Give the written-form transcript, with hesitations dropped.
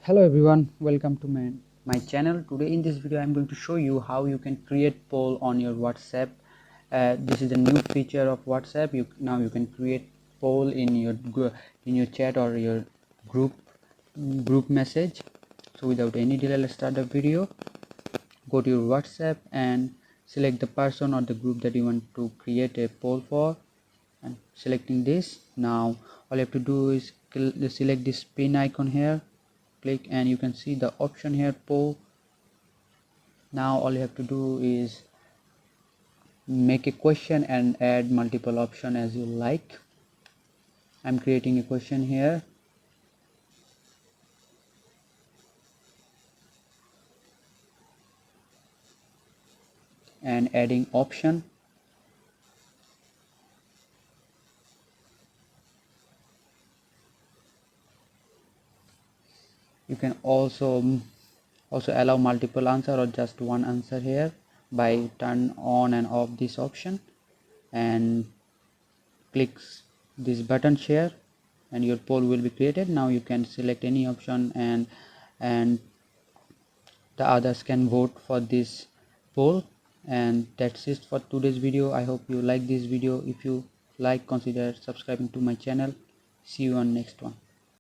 Hello everyone, welcome to my channel. Today in this video I'm going to show you how you can create poll on your WhatsApp. This is a new feature of WhatsApp. Now you can create poll in your chat or your group message. So without any delay, let's start the video. Go to your WhatsApp and select the person or the group that you want to create a poll for, and selecting this. Now all you have to do is select this pin icon here, click, and you can see the option here, poll. Now all you have to do is make a question and add multiple option as you like. I'm creating a question here, and adding option, you can also allow multiple answer or just one answer here by turn on and off this option, and click this button share, and your poll will be created. Now you can select any option, and the others can vote for this poll. And that's it for today's video. I hope you like this video. If you like, consider subscribing to my channel. See you on next one.